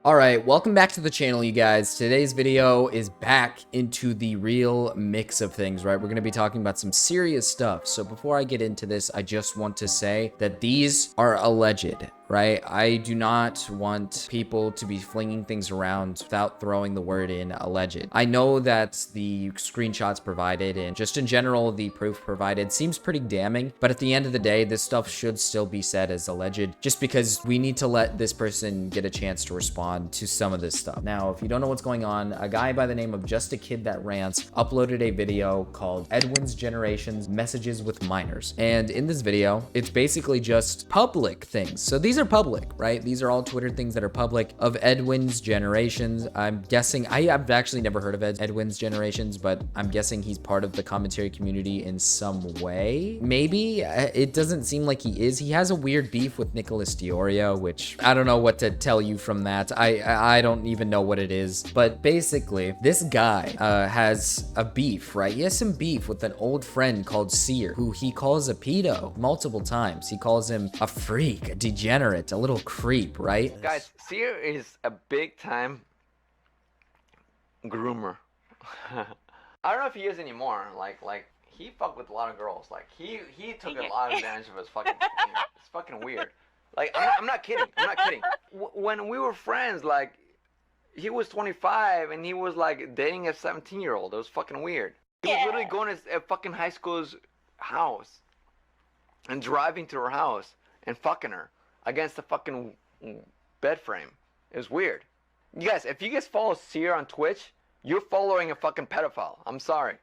Alright, welcome back to the channel, you guys. Today's video is back into the real mix of things, right? We're going to be talking about some serious stuff. So before I get into this, I just want to say that these are alleged, right? I do not want people to be flinging things around without throwing the word in alleged. I know that the screenshots provided and just in general, the proof provided seems pretty damning, but at the end of the day, this stuff should still be said as alleged just because we need to let this person get a chance to respond to some of this stuff. Now, if you don't know what's going on, a guy by the name of Just a Kid That Rants uploaded a video called Edwin's Generations Messages with Minors. And in this video, it's basically just public things. So these are public, right? These are all Twitter things that are public of Edwin's Generations. I'm guessing, I've actually never heard of Edwin's Generations, but I'm guessing he's part of the commentary community in some way. Maybe. It doesn't seem like he is. He has a weird beef with Nicholas Diorio, which I don't know what to tell you from that. I don't even know what it is, but basically this guy has a beef, right? He has some beef with an old friend called Seer, who he calls a pedo multiple times. He calls him a freak, a degenerate, a little creep, right? Guys, Seer is a big time groomer. I don't know if he is anymore. Like he fucked with a lot of girls. Like he took a lot of advantage of his fucking. It's fucking weird. Like, I'm not kidding. I'm not kidding. When we were friends, like, he was 25 and he was, like, dating a 17-year-old. It was fucking weird. He was literally going to a fucking high school's house and driving to her house and fucking her against the fucking bed frame. It was weird. You guys, if you guys follow Seer on Twitch, you're following a fucking pedophile. I'm sorry.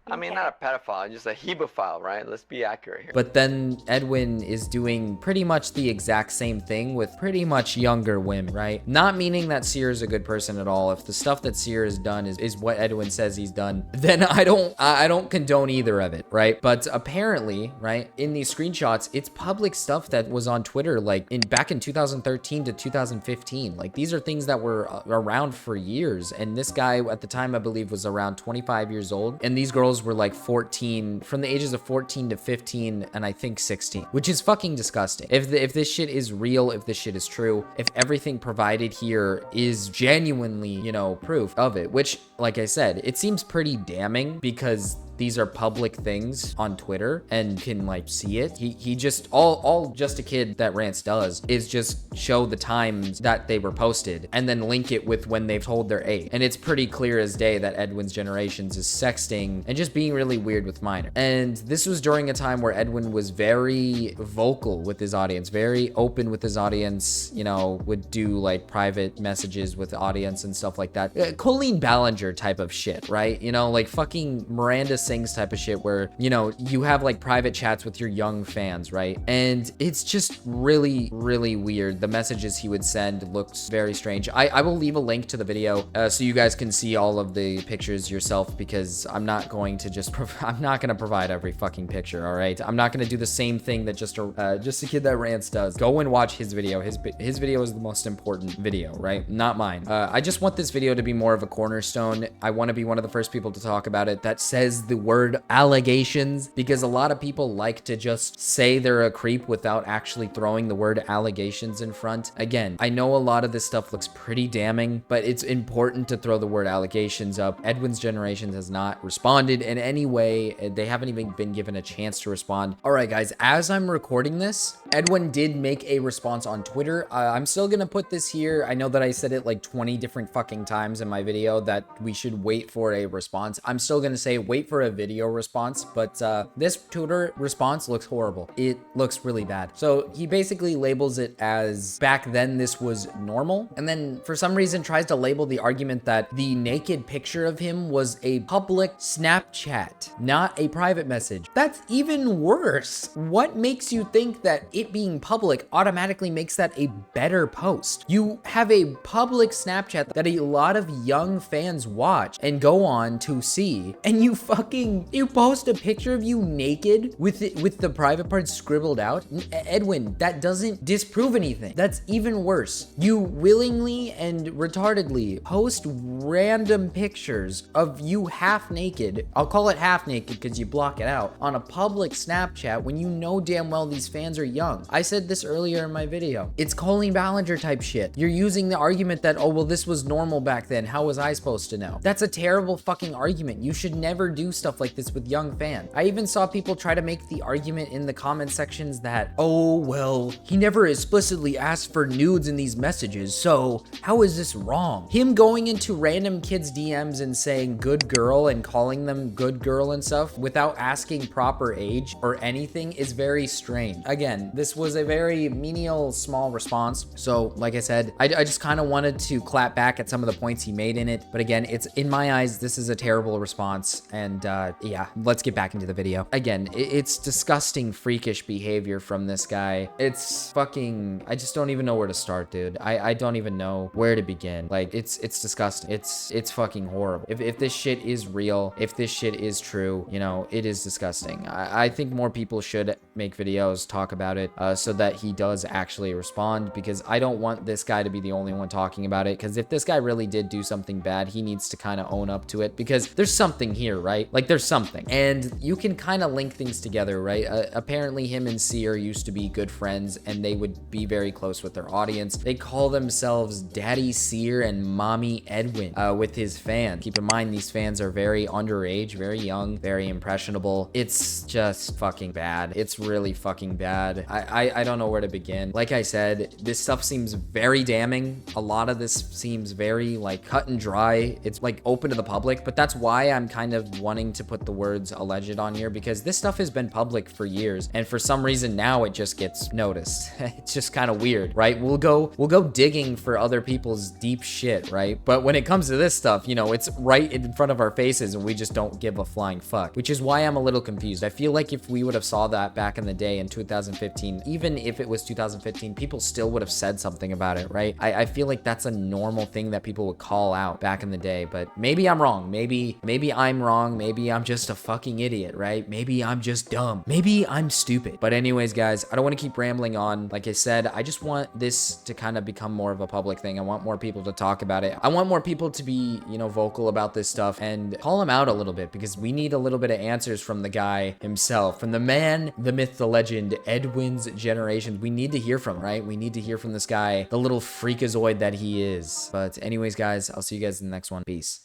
I mean, not a pedophile, just a hebephile, right? Let's be accurate here. But then Edwin is doing pretty much the exact same thing with pretty much younger women, right? Not meaning that Seer is a good person at all. If the stuff that Seer has done is what Edwin says he's done, then I don't condone either of it, right? But apparently, right, in these screenshots, it's public stuff that was on Twitter, like back in 2013 to 2015. Like these are things that were around for years. And this guy at the time, I believe, was around 25 years old. And these girls were like 14, from the ages of 14 to 15, and I think 16, which is fucking disgusting. If this shit is real, if this shit is true, if everything provided here is genuinely, you know, proof of it, which, like I said, it seems pretty damning because these are public things on Twitter and can like see it. He just all Just a Kid That Rants does is just show the times that they were posted and then link it with when they've told their age. And it's pretty clear as day that Edwin's Generations is sexting and just being really weird with minors. And this was during a time where Edwin was very vocal with his audience, very open with his audience, you know, would do like private messages with the audience and stuff like that. Colleen Ballinger type of shit, right? You know, like fucking Miranda Sings type of shit where, you know, you have like private chats with your young fans, right? And it's just really, really weird. The messages he would send looked very strange. I will leave a link to the video so you guys can see all of the pictures yourself because I'm not going to just, I'm not going to provide every fucking picture, all right? I'm not going to do the same thing that Just a Kid That Rants does. Go and watch his video. His video is the most important video, right? Not mine. I just want this video to be more of a cornerstone. I want to be one of the first people to talk about it that says the word allegations, because a lot of people like to just say they're a creep without actually throwing the word allegations in front. Again, I know a lot of this stuff looks pretty damning, but it's important to throw the word allegations up. Edwin's Generations has not responded in any way. They haven't even been given a chance to respond. All right, guys, as I'm recording this, Edwin did make a response on Twitter. I'm still gonna put this here. I know that I said it like 20 different fucking times in my video that we should wait for a response. I'm still gonna say wait for a video response, but this Twitter response looks horrible. It looks really bad. So he basically labels it as back then this was normal, and then for some reason tries to label the argument that the naked picture of him was a public Snapchat, not a private message. That's even worse. What makes you think that it being public automatically makes that a better post? You have a public Snapchat that a lot of young fans watch and go on to see, and you you post a picture of you naked with the private parts scribbled out. Edwin, that doesn't disprove anything. That's even worse. You willingly and retardedly post random pictures of you half naked. I'll call it half naked because you block it out on a public Snapchat when you know damn well these fans are young. I said this earlier in my video. It's Colleen Ballinger type shit. You're using the argument that, oh, well, this was normal back then. How was I supposed to know? That's a terrible fucking argument. You should never do stuff like this with young fans. I even saw people try to make the argument in the comment sections that, oh, well, he never explicitly asked for nudes in these messages, so how is this wrong? Him going into random kids' DMs and saying good girl and calling them good girl and stuff without asking proper age or anything is very strange. Again, this was a very menial, small response. So, like I said, I just kind of wanted to clap back at some of the points he made in it. But again, it's in my eyes, this is a terrible response. And yeah, let's get back into the video. Again, it's disgusting, freakish behavior from this guy. It's fucking, I just don't even know where to start, dude. I don't even know where to begin. Like, it's disgusting. It's fucking horrible. If this shit is real, if this shit is true, you know, it is disgusting. I think more people should make videos, talk about it, so that he does actually respond, because I don't want this guy to be the only one talking about it, because if this guy really did do something bad, he needs to kind of own up to it, because there's something here, right? Like, there's something. And you can kind of link things together, right? Apparently, him and Seer used to be good friends, and they would be very close with their audience. They call themselves Daddy Seer and Mommy Edwin with his fans. Keep in mind, these fans are very underage, very young, very impressionable. It's just fucking bad. It's really fucking bad. I don't know where to begin. Like I said, this stuff seems very damning. A lot of this seems very like cut and dry. It's like open to the public, but that's why I'm kind of wanting to put the words alleged on here, because this stuff has been public for years, and for some reason now it just gets noticed. It's just kind of weird, right? We'll go digging for other people's deep shit, right? But when it comes to this stuff, you know, it's right in front of our faces and we just don't give a flying fuck, which is why I'm a little confused. I feel like if we would have saw that back in the day in 2015, even if it was 2015, people still would have said something about it, right? I feel like that's a normal thing that people would call out back in the day, but maybe I'm wrong. Maybe I'm wrong. Maybe I'm just a fucking idiot, right? Maybe I'm just dumb. Maybe I'm stupid. But anyways, guys, I don't want to keep rambling on. Like I said, I just want this to kind of become more of a public thing. I want more people to talk about it. I want more people to be, you know, vocal about this stuff and call him out a little bit, because we need a little bit of answers from the guy himself, from the man, the myth, the legend, Edwin's generations. We need to hear from, right? We need to hear from this guy, the little freakazoid that he is. But anyways, guys, I'll see you guys in the next one. Peace.